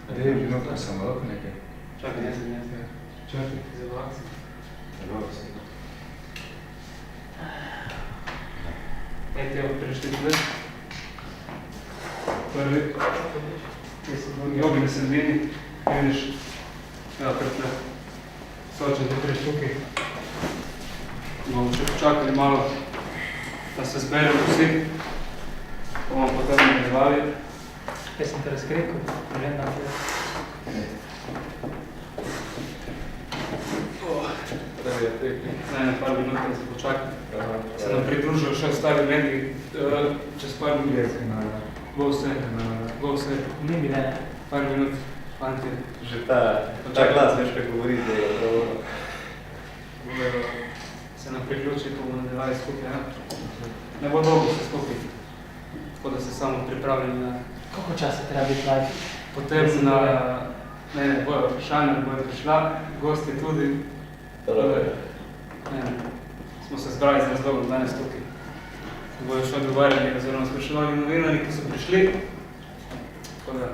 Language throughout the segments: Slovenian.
Dej, no kaj samo, lahko nekaj. Čakaj, ne. Čakaj. Zelo akcija. Zelo akcija. Evo, prišli tukaj. Prvi. Jogi na sredini. Vidiš, evo, krtle. Sočen te prišli tukaj. Bomo še počakali malo, da se zberemo vsi. Bomo potem nadaljevali. Kaj sem te razkrikal? Ne, par minut, da se počakam. Se nam pridružijo še ostali mediji, čez par minut. Bo vse. Ni mi ne. Par minut, fanti. Že ta glas, veš, kaj govori, da je dobro. Se nam priključi, ko bomo nadaljevali skupaj, ja? Ne bo dolgo se skupaj. Tako da se samo pripravljeni na... Koliko časa treba biti live? Potem na... Ne, bojo vprašanja, bojo prišla, gosti tudi. Smo se zbrali z razlogom danes tukaj. Bojo še odgovarjali, oziroma spraševali novinarji, ki so prišli. Tako da...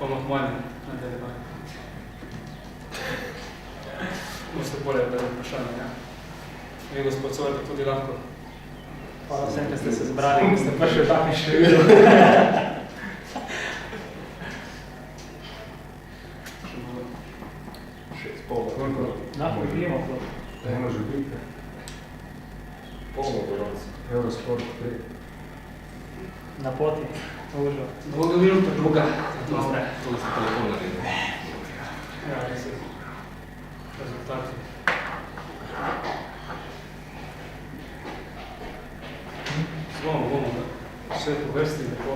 Bomo hmali nadaljevali. Boste bolje da vprašanje, ja. Vi, gospod Coveta, tudi lahko. Hvala vsem, da ste se zbrali, ko ste prišli v takšnem številu. Lahko gremo, klop. Eno že biti. Polno boronc. Eurosport 3. Na poti. Užo. Dolgo minuto, druga. To se telefon naredi. Ja, res je. Rezultati. Bomo, vse po vrsti, lepo.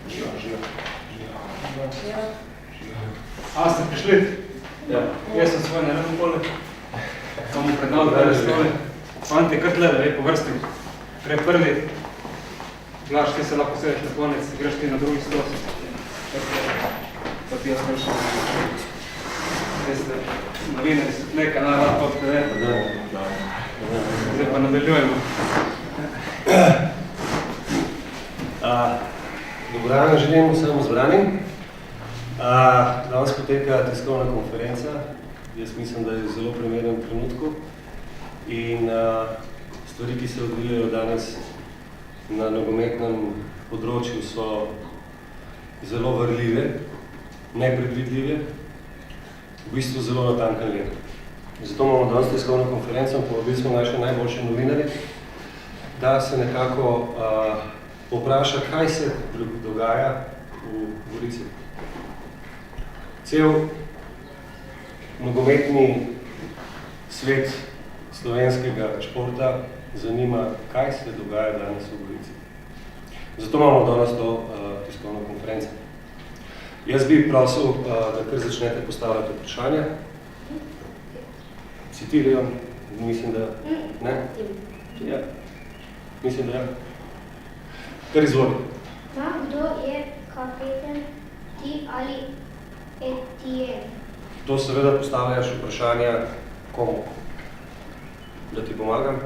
Živa. A, ste prišli? Ja. Jaz sem svoj naredil pole. Bomo predal dali stole. Fanti, kar tle, da je po vrsti. Prej prvi. Blaž, ti se lahko sedeš na konec, greš ti na drugi stol. Pa ti jaz vršam. Veste, novinari so tleka, narad pod TV. Zdaj pa nadaljujemo. Dobro dan želim vsem zbranim. Danes poteka tiskovna konferenca. Jaz mislim, da je v zelo primernem trenutku. In stvari, ki se odvijajo danes na nogometnem področju, so zelo vrljive, nepredvidljive, v bistvu zelo natanken let. Zato imamo danes tiskovno konferenco in povabili smo naše najboljše novinarje, da se nekako povpraša, kaj se dogaja v Gorici. Cel nogometni svet slovenskega športa zanima, kaj se dogaja danes v Gorici. Zato imamo danes to tiskovno konferenco. Jaz bi prosil, da kar začnete postavljati vprašanja. Si ti, Leon? Mislim, da... Ne? Ja. Mislim, da ja. Kar izvoli. Kdo je kapetan, ti ali Etienne? To seveda postavljaš vprašanja komu? Da ti pomagam?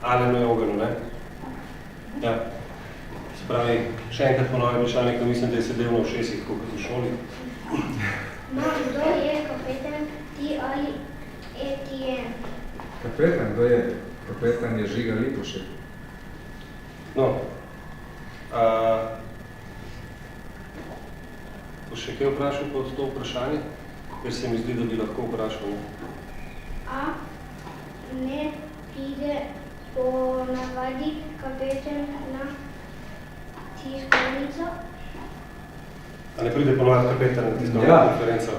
Alenu Joganu, ne? Ja. Se pravi, še enkrat ponovim vprašanje, ko mislim, da je sedel na ušesih, kot v šoli. Kdo je kapetan, ti ali Etienne? Kapetan, kdo je? Kapetan je Žiga Lipušek. No. Bo še kaj vprašal pod to vprašanje? Ker se mi zdi, da bi lahko vprašal. Ne pride po navadi kapetan na tiskovnico? A ne pride po navadi kapetan na tiskovno konferenco?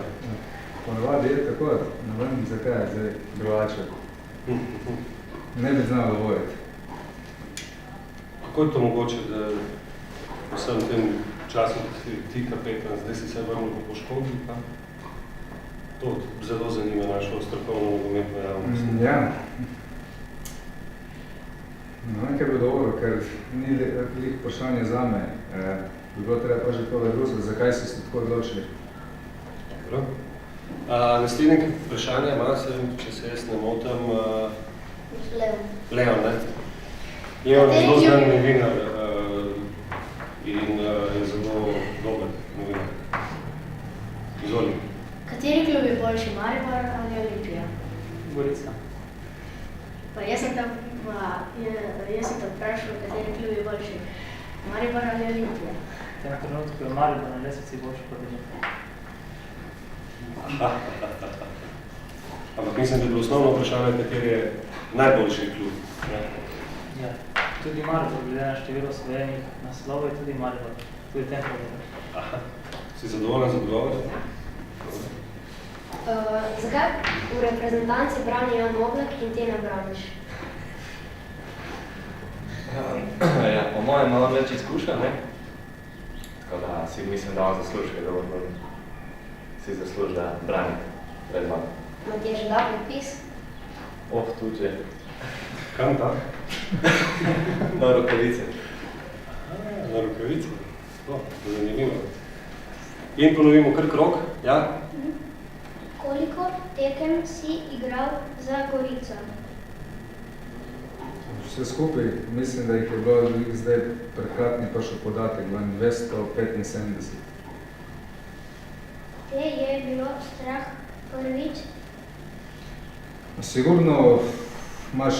Po navadi je tako, ne vem, zakaj je zdaj drugače. Ne bi znal govoriti. Kako je to mogoče, da vsem tem času ti kapetan, zdaj si se vrnil po poškodbi, pa? To zelo zanima našo strokovno nogometno javnost. Ja. No, nekaj bi dobro, ker ni lih vprašanje zame. Bi bilo treba pa že tole drugega, zakaj so se tako odločili? Naslednje vprašanje ima, če se jaz ne motam, Leon, ne? Leon je zelo znan novinar in je zelo dober novinar. Izvoli. Kateri klub je boljši, Maribor ali Olimpija? Gorica. Pa jaz sem te vprašal, kateri klub je boljši, Maribor ali Olimpija? V tem trenutku je Maribor na lestvici boljši kot Olimpija. Ampak mislim, da je bilo osnovno vprašanje, kateri je najboljši klub. Ja, tudi Maribor, glede na število osvojenih naslovov, je tudi Maribor. Tudi tem povedal. Si zadovoljen z odgovorom? Zakaj v reprezentanci brani Jan Oblak in ti ne braniš? Ja, po mojem malo več izkušnja, ne? Tako da si mislim, da on zasluži, da si zasluži, da brani pred vami. Matija že dal podpis? Tudi že. Kam tak? Na rokavice. Na rokavice? To je zanimivo. In ponovimo kar krog, ja? Koliko tekem si igral za Gorico? Vse skupaj, mislim, da jih je bilo zdaj prekratni prišel podatek, 275. Te je bilo strah prvič? Sigurno imaš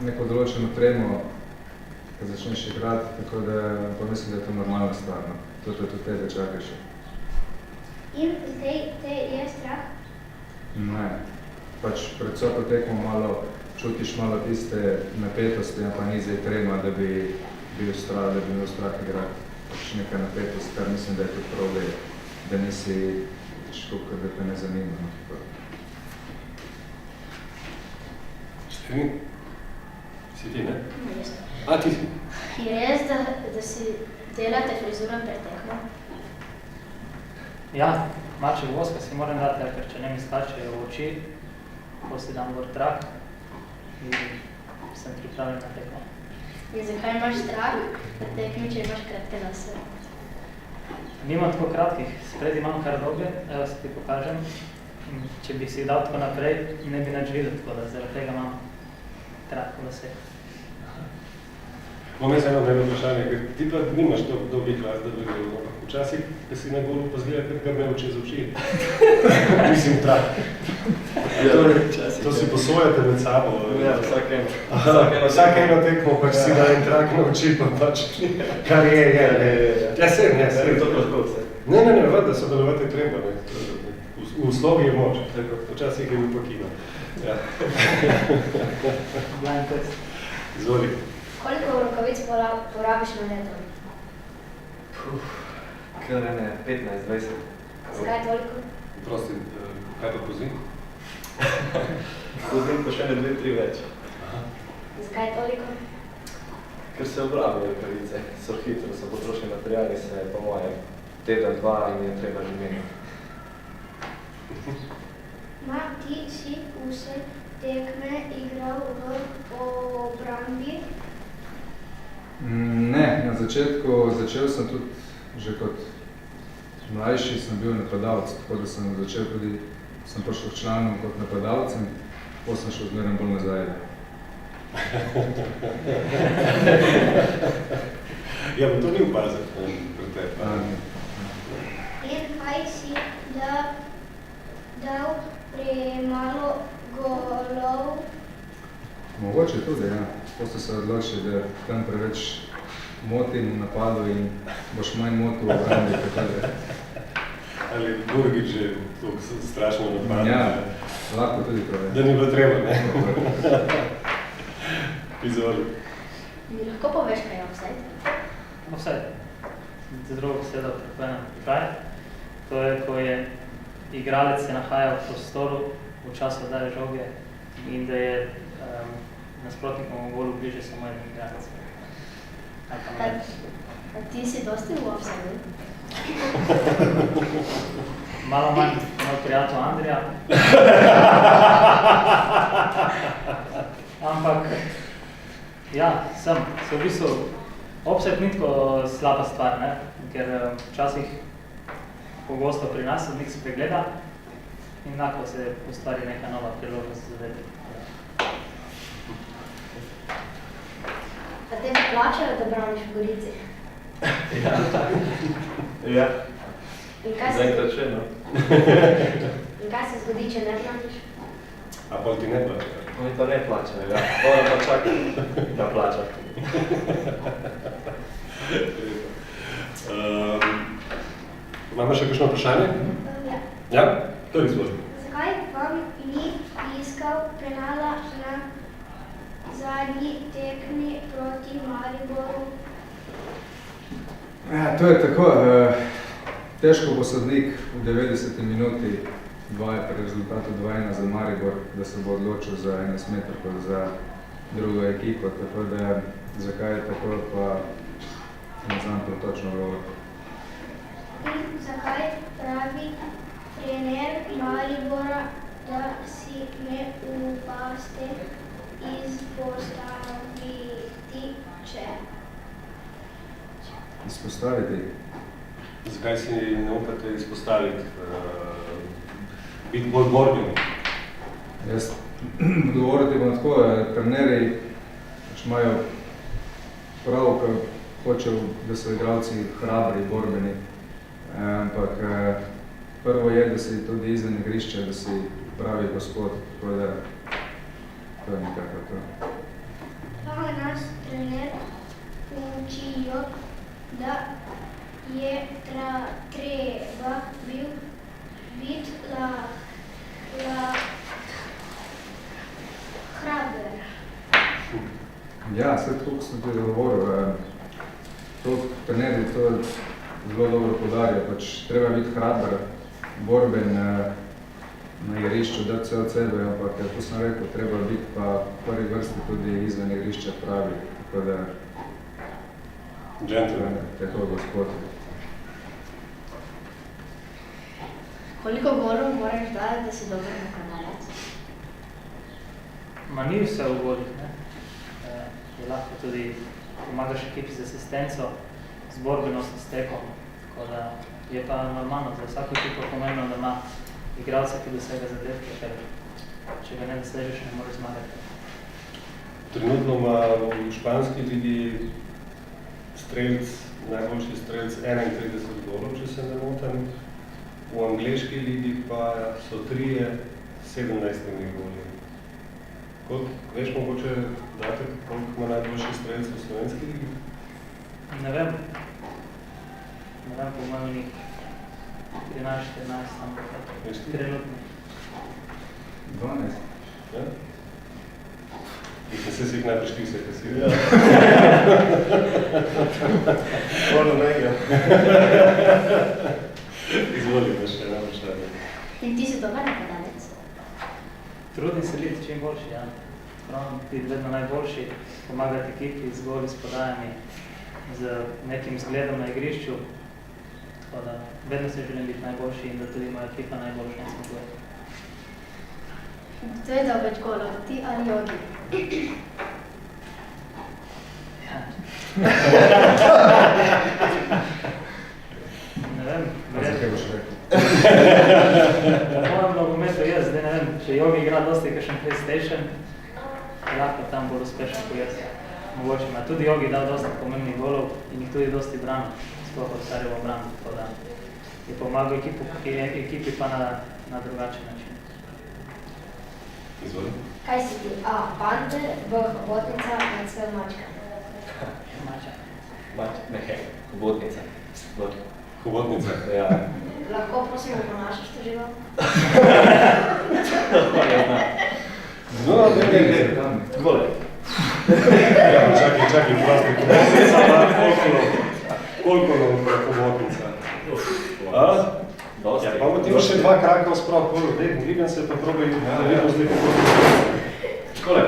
neko določeno tremo, ko začneš igrati, tako da pa mislim, da je to normalna stvar. No. To tudi tebe čakaš. In zdaj te je strah? Ne. Pač pred vsako tekmo malo čutiš malo tiste napetosti, pa ni zdaj trema, da bi bil strah, igrati. Pač neka napetost, kar mislim, da je tudi prav, da nisi škupka, da te ne zanima. No. Si ti, ne? No, jaz. Ti si. Je res, da si delate frizuro pred tekmo? Ja, malček voska si moram dati, ker če ne mi skačejo v oči, ko si dam gor trak in sem pripravljen na tekmo. In zakaj imaš strah pred tekmi, če imaš kratke lase? Nimam tako kratkih, spred imam kar dolge, evo se ti pokažem. Če bi si dal tako naprej, ne bi nič videl, tako da zaradi tega imam kratko lase. Imam jaz eno mene vprašanje, ker ti pa nimaš dolgih las, da bi gledal, ampak včasih, ko si na golu, pa zgleda, kar me čez oči. Mislim, trak. To si posvojate med sabo. Ja, Vsak eno tekmo, pač si da en trak na oči, pa pač, kar je. Ja, sem. To lahko vse. Ne, da sodelovati treba, ne. V slogi je moč, tako včasih je bil pa kino. Ja. Blind test. Izvoli. Koliko rokavic porabiš na leto? Kar ne, 15-20. Zakaj toliko? Prosti, kaj pa pozim? Pozim pa še ne 2-3 več. Zakaj toliko? Ker se obrabijo rokavice, so hitro, so potrošni materiali, se po mojem teden, 2 in je treba že meniti. Ti si vse tekme igral v obrambi? Ne, na začetku začel sem tudi, že kot mlajši sem bil napadalec, tako da sem začel tudi, sem prišel članom kot napadalcem, potem sem šel zmeraj bolj nazaj. Ja, pa to ni opaziti pri tebi. In kaj si dal premalo golov? Mogoče tudi, ja. Potem se odločil, da tam preveč motim v napadu in boš manj motil v obrambi. Ali drugič že toliko strašno napad? Ja, lahko tudi pravi. Da ni bilo treba, ne? Izvoli. Mi lahko poveš, kaj je offside? Offside. Z drugo besedo prepovedano pripravi. To je, ko je igralec se nahaja v prostoru v času oddaje žoge in da je nasprotnikom v golu bliže samo en igralec. A ti si dosti v offside? Malo manj moj prijatelj Andrija. Ampak, ja, sem. Se v bistvu, offside ni tako slaba stvar, ne? Ker včasih pogosto pri nas sodnik spregleda in lahko se ustvari neka nova priložnost za zadeti. tebi plačajo, da braniš v Gorici? Ja. In kaj se, Zaenkrat še, no. in kaj se zgodi, če ne braniš? A pa ti ne plačajo? Oni to ne plačajo, ja. Moram pa čakati, da plača. Imamo še kakšno vprašanje? Ja. Ja? To je izvolj. Zakaj vam ni iskal penala na zadnji tekmi proti Mariboru? Ja, to je tako, težko bo sodnik v 90 minuti pri rezultatu 2-1 za Maribor, da se bo odločil za 11 metrov za drugo ekipo, tako da zakaj je tako, pa ne znam to točno govoriti. In zakaj pravi trener Maribora, da si ne upaste izpostaviti, če? Izpostaviti? Zakaj si ne upate izpostaviti, biti bolj borbeni? Jaz govoriti bom tako, trenerji imajo prav, ko hočejo, da so igralci hrabri, borbeni, ampak prvo je, da si tudi izven igrišča, da si pravi gospod, tako da to je nekako to. Pa nas trener učijo, da je treba biti hraber. Ja, vse tako sem tudi govoril, to trenerji to zelo dobro podarijo, pač treba biti hraber, borben na igrišču, dati vse od sebe, ampak to sem rekel, treba biti pa v prvi vrsti tudi izven igrišča pravi, tako da Gentleman. tako gospod. Koliko golov moraš dati, da si dober napadalec? Ma ni vse v golih, ne. Je lahko tudi pomagaš ekipi z asistenco, z borbenostjo, s tekom, tako da je pa normalno, za vsako ekipo pomembno, da ima igralca, ki dosega zadetke, ker če ga ne dosežeš, ne moreš zmagati. Trenutno ima v španski ligi strelc, najboljši strelc 31 golov, če se ne motim. V angleški ligi pa so 3 17 goli. Koliko, veš mogoče date, koliko ima najboljši strelc v slovenski ligi? Ne vem, po mojem njih 13-14, ampak trenutno. 12. Ja? Mislim, se jih najprej štih se kasir. Ja. Ono nekaj. Izvolite še eno vprašanje. In ti si dober napadalec? Trudim se biti čim boljši, ja. Pravim biti vedno najboljši, pomagati ekipi z goli, s podajami, z nekim zgledom na igrišču. Tako da vedno se želim biti najboljši in da tudi moja ekipa najboljša in zmaguje. To je dober golov, ti ali Jogi? Ja. Ne vem, Zakaj boš rekel? po mojem nogometu jaz, zdaj ne vem, če Jogi igra dosti kakšen PlayStation, je lahko tam bolj uspešen kot jaz. Mogoče ima tudi Jogi dal dosti pomembnih golov in jih tudi dosti branil, sploh od Sarjevo branu, tako da je pomagal ekipi pa na drugačen način. Izvolite. Kaj si ti? A, panter, B, hobotnica, C, mačka. Mača. Ne, hobotnica. Hobotnica. Ja. Lahko prosim, oponašaš to živo? No, ne. Gole. Ja, čakaj, prosti, hobotnica, koliko hobotnica? A? Dosti. Ja, pa bo ti še 2 kraka sprav, gledam se pa probaj, da vidimo zdaj kako. Škole.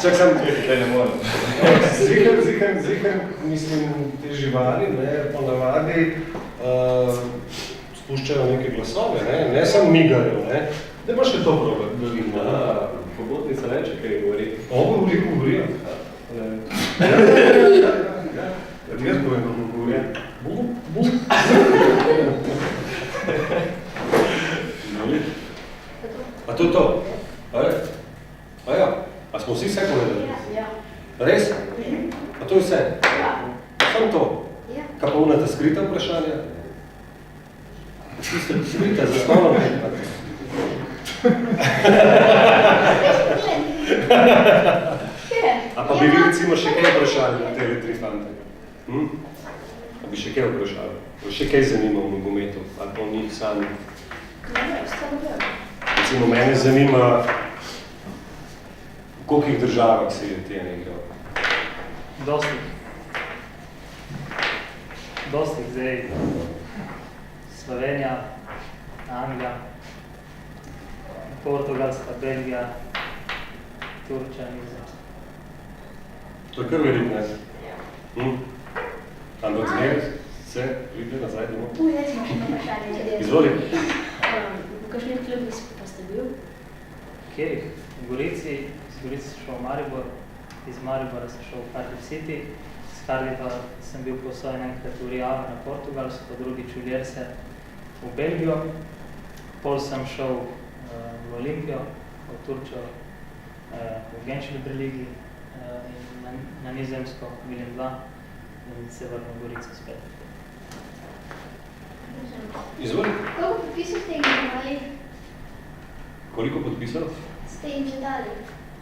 Čak sam, ne morem. Zihar, mislim, te živali, ne, ponavadi spuščajo neke glasove, ne samo migajo, ne. Da imaš še to probati, da vidimo. Hobotnica neče, kaj govori. Govorijo. Jaz povem, kako govorijo. Bu. A to je to? A ja? A A smo vsi vse povedali? Ja. Res? A to je vse? Ja. Samo to? Ja. Kaj pa unate skrita vprašanja? Tiste skrita za stolom? A pa bi vi recimo še kaj vprašali na tele 3 fante? A bi še kaj vprašali? Še kaj zanima v nogometu? Ali pa v njih sami? Recimo, mene zanima, v kolikih državah se je te ne igral? Dosti zdaj. Slovenija, Anglija, Portugalska, Belgija, Turčija, Nizozemska. To je kar veliko, ne? Ampak zdaj se pride nazaj domov. Zdaj smo še na vprašanje. Izvoli. V kakšnih klubih pa ste bil? Kjerih? V Gorici, iz Gorice sem šel v Maribor, iz Maribora sem šel v Cardiff City, iz Cardiffa sem bil posojen enkrat v Rijave na Portugalsko, drugič v Ljerse v Belgijo, pol sem šel v Olimpijo, v Turčijo, v Genčelibri ligi in na Nizozemsko, Milan 2 in se vrnil v Gorico spet. Izvoli. Koliko podpisov ste jim dali? Koliko podpisov? Ste jim že dali?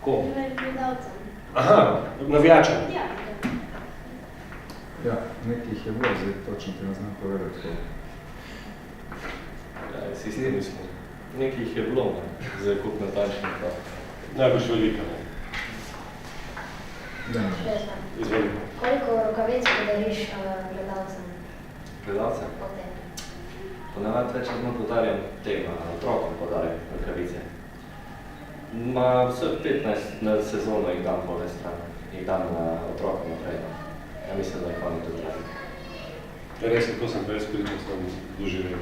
Ko? Gledalcem. Aha, navijača. Ja. Ja, nekih je bilo, zdaj točno ti ne znam povedati. Ja, vsi ste mislili. Nekih je bilo, ne? Zdaj kup natančni pa. Najbolj velika, ne? Da, Izvoli. Koliko rokavic podariš gledalcem? Gledalce? Potem. Ponavadi več odmah podarjam tega, otrokom podarjam rokavice. Ma vse 15 na sezono jih dam pole stran, jih dam na otrokom naprej. Ja mislim, da jih oni tudi radi. Res je, to sem prej spritno, sem doživel.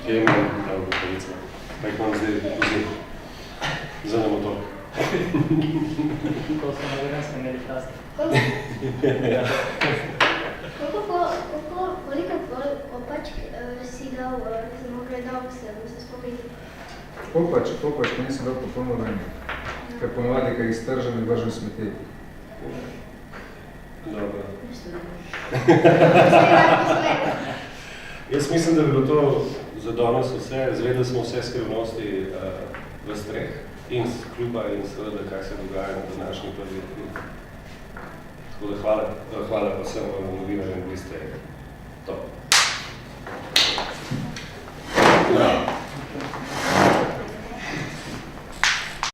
Kje imam ta rokavica? Pa jih imam zdaj vzeti. Za na motor. Ko smo na Verensko imeli praznik. Koliko kopačk si dal, samo gledalcem, se spomniti? Kopač, ko nisem dal popolno vreme. Ker ponovadi, kaj jih stržem in vržem smeti. Dobro. Jaz mislim, da bi bilo to za danes vse. Zvedeli smo vse skrivnosti v streh in z kluba in seveda, kaj se dogaja na današnji prvi. Tako da hvala pa vsem novinarjem, ki ste top. Bravo.